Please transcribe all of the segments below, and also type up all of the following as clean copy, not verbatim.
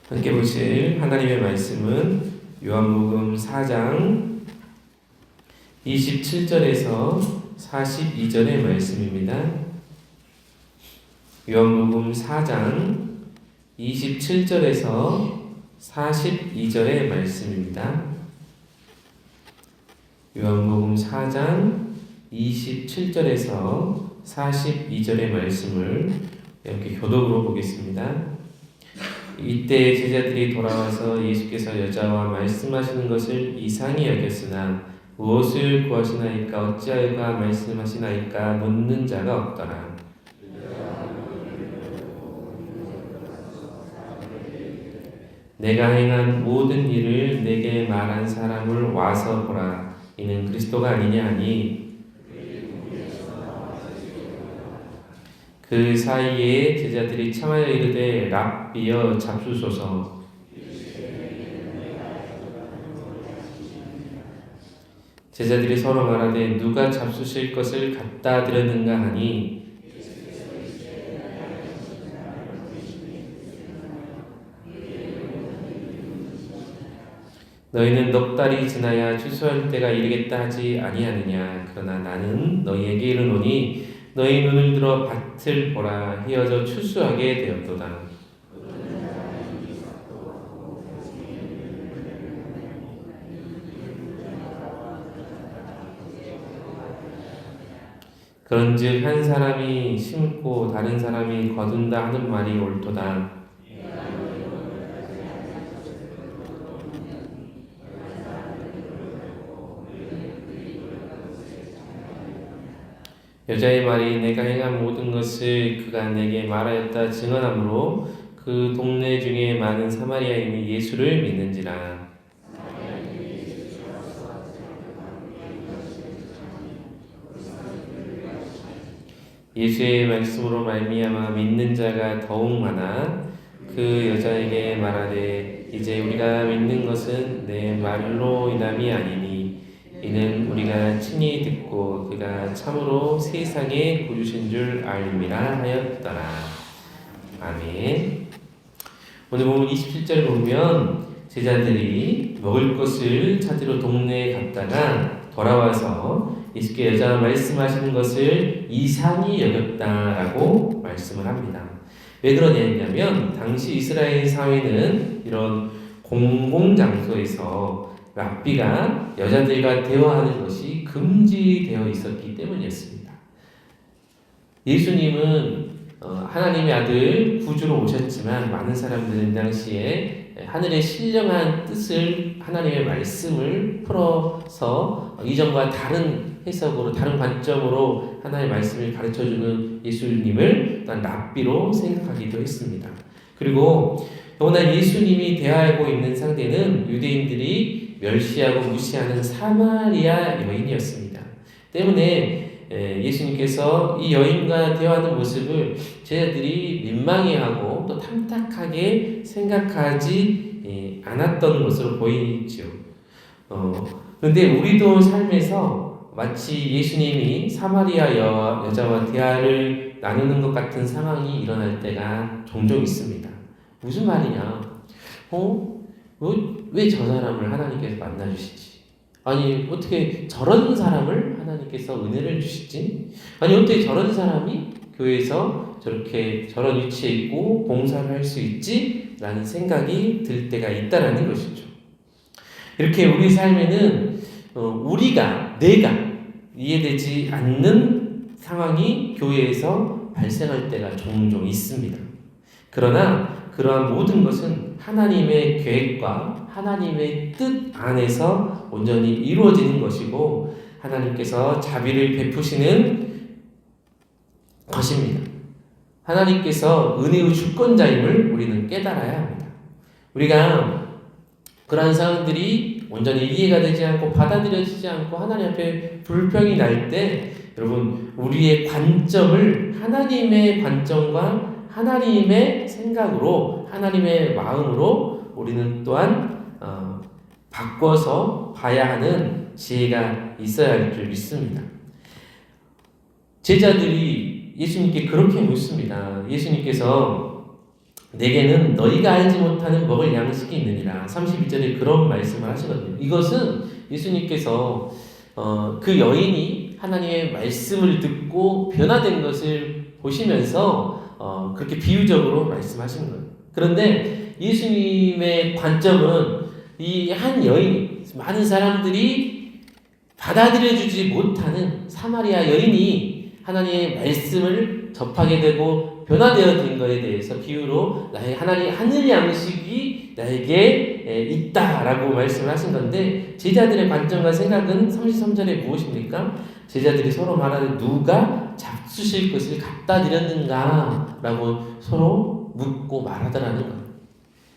함께 보실 하나님의 말씀은 요한복음 4장 27절에서 42절의 말씀입니다. 요한복음 4장 27절에서 42절의 말씀입니다. 요한복음 4장 27절에서 42절의 말씀을 이렇게 교독으로 보겠습니다. 이때 제자들이 돌아와서 예수께서 여자와 말씀하시는 것을 이상히 여겼으나 무엇을 구하시나이까 어찌하여가 말씀하시나이까 묻는 자가 없더라. 내가 행한 모든 일을 내게 말한 사람을 와서 보라. 이는 그리스도가 아니냐 하니 그 사이에 제자들이 청하여 이르되 랍비여 잡수소서. 제자들이 서로 말하되 누가 잡수실 것을 갖다 드렸는가 하니 너희는 넉 달이 지나야 추수할 때가 이르겠다 하지 아니하느냐. 그러나 나는 너희에게 이르노니 너희 눈을 들어 밭을 보라. 휘어져 추수하게 되었도다. 그런즉 한 사람이 심고 다른 사람이 거둔다 하는 말이 옳도다. 여자의 말이 내가 행한 모든 것을 그가 내게 말하였다 증언하므로 그 동네 중에 많은 사마리아인이 예수를 믿는지라. 예수의 말씀으로 말미암아 믿는 자가 더욱 많아 그 여자에게 말하되 이제 우리가 믿는 것은 내 말로 인함이 아니니 이는 우리가 친히 듣고 그가 참으로 세상에 구주신 줄 알미라 하였더라. 아멘. 오늘 보면 27절 보면 제자들이 먹을 것을 찾으러 동네에 갔다가 돌아와서 예수께 여자가 말씀하시는 것을 이상히 여겼다라고 말씀을 합니다. 왜 그러냐면 당시 이스라엘 사회는 이런 공공장소에서 랍비가 여자들과 대화하는 것이 금지되어 있었기 때문이었습니다. 예수님은 하나님의 아들 구주로 오셨지만 많은 사람들은 당시에 하늘의 신령한 뜻을 하나님의 말씀을 풀어서 이전과 다른 해석으로 다른 관점으로 하나님의 말씀을 가르쳐주는 예수님을 랍비로 생각하기도 했습니다. 그리고 더구나 예수님이 대하고 있는 상대는 유대인들이 멸시하고 무시하는 사마리아 여인이었습니다. 때문에 예수님께서 이 여인과 대화하는 모습을 제자들이 민망해하고 또 탐탁하게 생각하지 않았던 것으로 보이죠. 그런데 우리도 삶에서 마치 예수님이 사마리아 여자와 대화를 나누는 것 같은 상황이 일어날 때가 종종 있습니다. 무슨 말이냐? 왜 저 사람을 하나님께서 만나주시지? 아니 어떻게 저런 사람을 하나님께서 은혜를 주시지? 아니 어떻게 저런 사람이 교회에서 저런 위치에 있고 봉사를 할 수 있지? 라는 생각이 들 때가 있다라는 것이죠. 이렇게 우리 삶에는 내가 이해되지 않는 상황이 교회에서 발생할 때가 종종 있습니다. 그러나 그러한 모든 것은 하나님의 계획과 하나님의 뜻 안에서 온전히 이루어지는 것이고 하나님께서 자비를 베푸시는 것입니다. 하나님께서 은혜의 주권자임을 우리는 깨달아야 합니다. 우리가 그러한 상황들이 온전히 이해가 되지 않고 받아들여지지 않고 하나님 앞에 불평이 날 때 여러분 우리의 관점을 하나님의 관점과 하나님의 생각으로 하나님의 마음으로 우리는 또한 바꿔서 봐야 하는 지혜가 있어야 할 줄 믿습니다. 제자들이 예수님께 그렇게 묻습니다. 예수님께서 내게는 너희가 알지 못하는 먹을 양식이 있느니라. 32절에 그런 말씀을 하시거든요. 이것은 예수님께서 그 여인이 하나님의 말씀을 듣고 변화된 것을 보시면서 그렇게 비유적으로 말씀하시는 거예요. 그런데 예수님의 관점은 이 한 여인이, 많은 사람들이 받아들여주지 못하는 사마리아 여인이 하나님의 말씀을 접하게 되고 변화되어진 것에 대해서 비유로 나의 하늘 양식이 나에게 있다라고 말씀을 하신 건데, 제자들의 관점과 생각은 33절에 무엇입니까? 제자들이 서로 말하는 누가 잡수실 것을 갖다 드렸는가 라고 서로 묻고 말하더라는 것.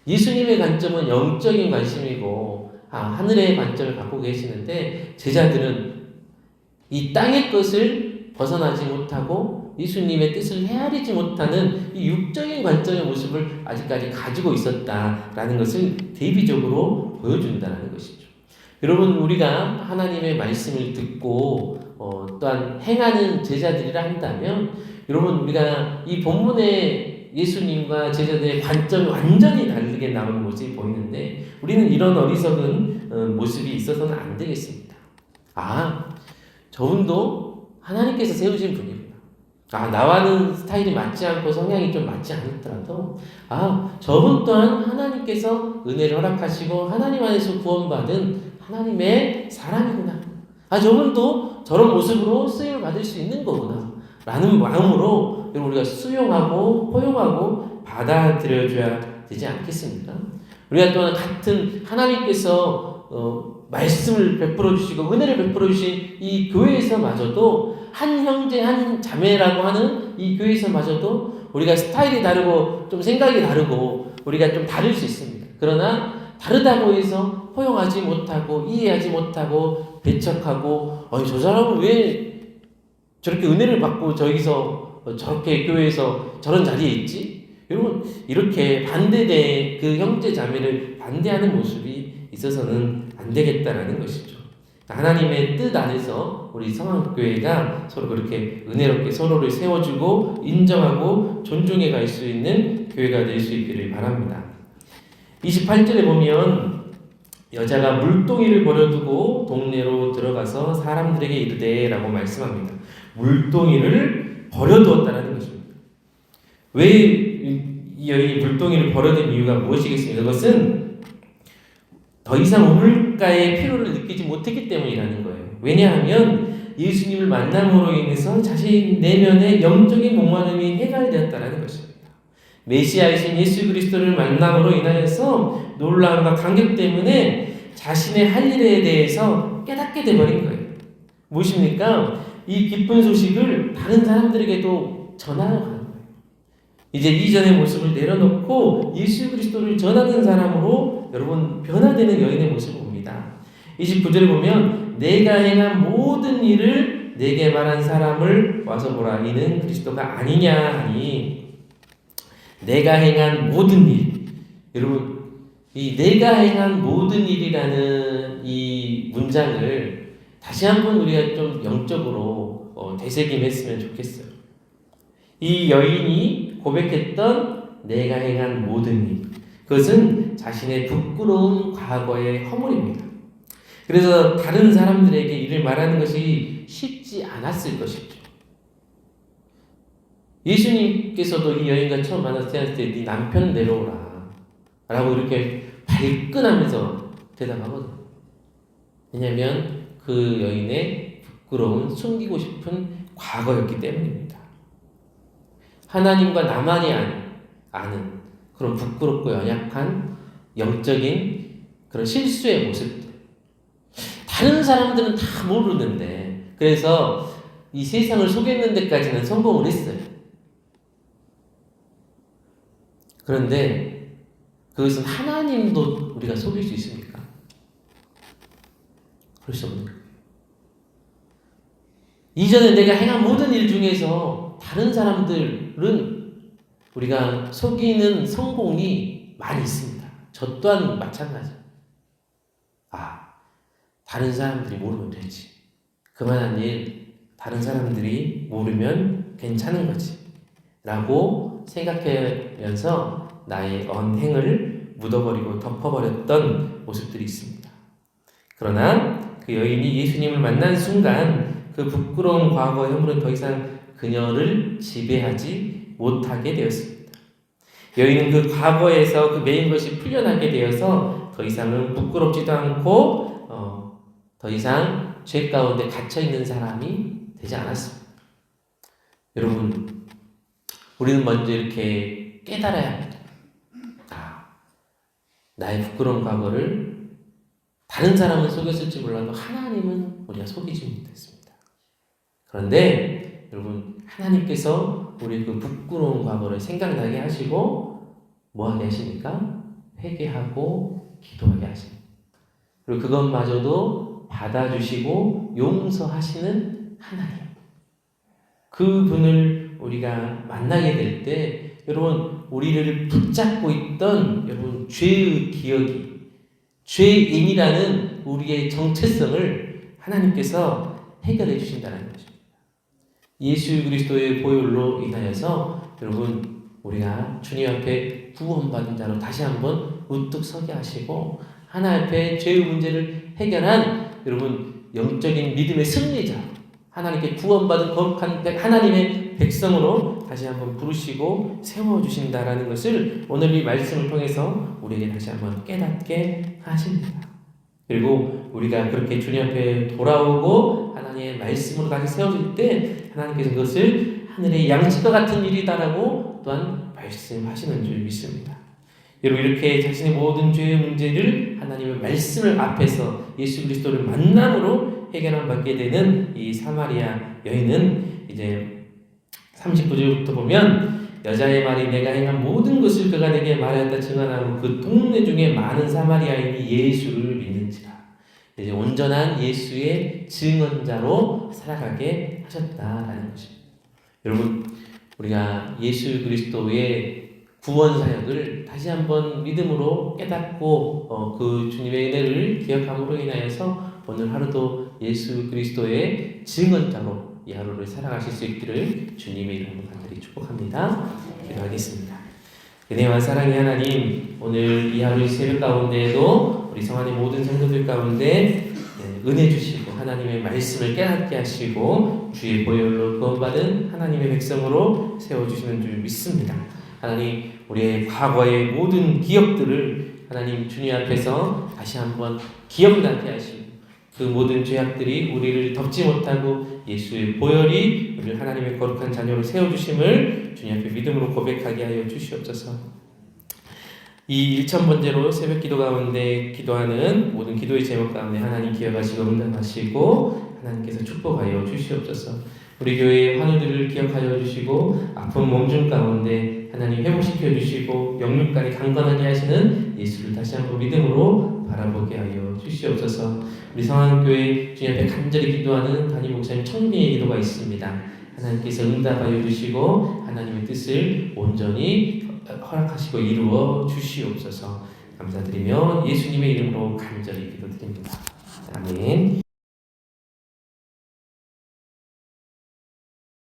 예수님의 관점은 영적인 관심이고 하늘의 관점을 갖고 계시는데, 제자들은 이 땅의 것을 벗어나지 못하고 예수님의 뜻을 헤아리지 못하는 이 육적인 관점의 모습을 아직까지 가지고 있었다라는 것을 대비적으로 보여준다는 것이죠. 여러분, 우리가 하나님의 말씀을 듣고 또한 행하는 제자들이라 한다면, 여러분, 우리가 이 본문의 예수님과 제자들의 관점이 완전히 다르게 나오는 모습이 보이는데, 우리는 이런 어리석은 모습이 있어서는 안 되겠습니다. 저분도 하나님께서 세우신 분이구나. 나와는 스타일이 맞지 않고 성향이 좀 맞지 않더라도 저분 또한 하나님께서 은혜를 허락하시고 하나님 안에서 구원받은 하나님의 사람이구나. 저분도 저런 모습으로 쓰임을 받을 수 있는 거구나 라는 마음으로 우리가 수용하고 포용하고 받아들여줘야 되지 않겠습니까? 우리가 또한 같은 하나님께서 말씀을 베풀어 주시고 은혜를 베풀어 주신 이 교회에서마저도, 한 형제 한 자매라고 하는 이 교회에서마저도 우리가 스타일이 다르고 좀 생각이 다르고 우리가 좀 다를 수 있습니다. 그러나 다르다고 해서 포용하지 못하고 이해하지 못하고 배척하고 저 사람은 왜 저렇게 은혜를 받고 저기서 저렇게 교회에서 저런 자리에 있지? 여러분, 이렇게 반대된 그 형제 자매를 반대하는 모습이 있어서는 안 되겠다라는 것이죠. 하나님의 뜻 안에서 우리 성황교회가 서로 그렇게 은혜롭게 서로를 세워주고 인정하고 존중해 갈 수 있는 교회가 될 수 있기를 바랍니다. 28절에 보면 여자가 물동이를 버려두고 동네로 들어가서 사람들에게 이르되 라고 말씀합니다. 물동이를 버려두었다는 것입니다. 왜 이 여인이 물동이를 버려둔 이유가 무엇이겠습니까? 그것은 더 이상 우물가의 피로를 느끼지 못했기 때문이라는 거예요. 왜냐하면 예수님을 만남으로 인해서 자신 내면의 영적인 목마름이 해결되었다는 것입니다. 메시아이신 예수 그리스도를 만남으로 인하여서 놀라움과 감격 때문에 자신의 할 일에 대해서 깨닫게 되어버린 거예요. 무엇입니까? 이 기쁜 소식을 다른 사람들에게도 전하러 가는 거예요. 이제 이전의 모습을 내려놓고 예수 그리스도를 전하는 사람으로 여러분 변화되는 여인의 모습을 봅니다. 29절을 보면 내가 행한 모든 일을 내게 말한 사람을 와서 보라. 이는 그리스도가 아니냐 하니, 내가 행한 모든 일. 여러분, 이 내가 행한 모든 일이라는 이 문장을 다시 한번 우리가 좀 영적으로 되새김했으면 좋겠어요. 이 여인이 고백했던 내가 행한 모든 일, 그것은 자신의 부끄러운 과거의 허물입니다. 그래서 다른 사람들에게 이를 말하는 것이 쉽지 않았을 것이죠. 예수님께서도 이 여인과 처음 만났을 때 네 남편 내려오라 라고 이렇게 발끈하면서 대답하거든요. 왜냐하면 그 여인의 부끄러운 숨기고 싶은 과거였기 때문입니다. 하나님과 나만이 아는 그런 부끄럽고 연약한 영적인 그런 실수의 모습들, 다른 사람들은 다 모르는데, 그래서 이 세상을 속이는 데까지는 성공을 했어요. 그런데 그것은 하나님도 우리가 속일 수 있습니까? 그럴 수 없는 거예요. 이전에 내가 행한 모든 일 중에서 다른 사람들은 우리가 속이는 성공이 많이 있습니다. 저 또한 마찬가지. 다른 사람들이 모르면 되지. 그만한 일 다른 사람들이 모르면 괜찮은 거지 라고 생각하면서 나의 언행을 묻어버리고 덮어버렸던 모습들이 있습니다. 그러나 그 여인이 예수님을 만난 순간 그 부끄러운 과거의 허물은 더 이상 그녀를 지배하지 못하게 되었습니다. 여인은 그 과거에서 그 매인 것이 풀려나게 되어서 더 이상은 부끄럽지도 않고 더 이상 죄 가운데 갇혀있는 사람이 되지 않았습니다. 여러분, 우리는 먼저 이렇게 깨달아야 합니다. 나의 부끄러운 과거를 다른 사람은 속였을지 몰라도 하나님은 우리가 속이지 못했습니다. 그런데 여러분, 하나님께서 우리 그 부끄러운 과거를 생각나게 하시고 뭐하게 하십니까? 회개하고 기도하게 하십니다. 그리고 그것마저도 받아주시고 용서하시는 하나님, 그분을 우리가 만나게 될 때 여러분, 우리를 붙잡고 있던 여러분 죄의 기억이, 죄인이라는 우리의 정체성을 하나님께서 해결해 주신다는 것입니다. 예수 그리스도의 보혈로 인하여서 여러분, 우리가 주님 앞에 구원받은 자로 다시 한번 우뚝 서게 하시고 하나님 앞에 죄의 문제를 해결한 여러분 영적인 믿음의 승리자, 하나님께 구원받은 거룩한 하나님의 백성으로 다시 한번 부르시고 세워주신다라는 것을 오늘 이 말씀을 통해서 우리에게 다시 한번 깨닫게 하십니다. 그리고 우리가 그렇게 주님 앞에 돌아오고 하나님의 말씀으로 다시 세워질 때 하나님께서 그것을 하늘의 양식과 같은 일이다라고 또한 말씀하시는 줄 믿습니다. 여러분, 이렇게 자신의 모든 죄의 문제를 하나님의 말씀을 앞에서 예수 그리스도를 만남으로 해결함 받게 되는 이 사마리아 여인은 이제 39절부터 보면 여자의 말이 내가 행한 모든 것을 그가 내게 말하였다 증언하고 그 동네 중에 많은 사마리아인이 예수를 믿는지라. 이제 온전한 예수의 증언자로 살아가게 하셨다라는 것입니다. 여러분, 우리가 예수 그리스도의 구원 사역을 다시 한번 믿음으로 깨닫고 그 주님의 은혜를 기억함으로 인하여서 오늘 하루도 예수 그리스도의 증언자로 이 하루를 살아가실 수 있기를 주님의 이름으로 간절히 축복합니다. 기도하겠습니다. 은혜와 사랑의 하나님, 오늘 이 하루 새벽 가운데에도 우리 성안의 모든 성도들 가운데 은혜 주시고 하나님의 말씀을 깨닫게 하시고 주의 보혈로 구원받은 하나님의 백성으로 세워주시는 줄 믿습니다. 하나님, 우리의 과거의 모든 기억들을 하나님 주님 앞에서 다시 한번 기억나게 하시고 그 모든 죄악들이 우리를 덮지 못하고 예수의 보혈이 우리를 하나님의 거룩한 자녀로 세워주심을 주님 앞에 믿음으로 고백하게 하여 주시옵소서. 이 1000번째로 새벽 기도 가운데 기도하는 모든 기도의 제목 가운데 하나님 기억하시고 응답하시고 하나님께서 축복하여 주시옵소서. 우리 교회의 환우들을 기억하여 주시고 아픈 몸중 가운데 하나님 회복시켜 주시고 영육간에 강건하게 하시는 예수를 다시 한번 믿음으로 바라보게 하여 주시옵소서. 우리 성안교회 주님 앞에 간절히 기도하는 담임 목사님 청빈의 기도가 있습니다. 하나님께서 응답하여 주시고 하나님의 뜻을 온전히 허락하시고 이루어 주시옵소서. 감사드리며 예수님의 이름으로 간절히 기도드립니다. 아멘.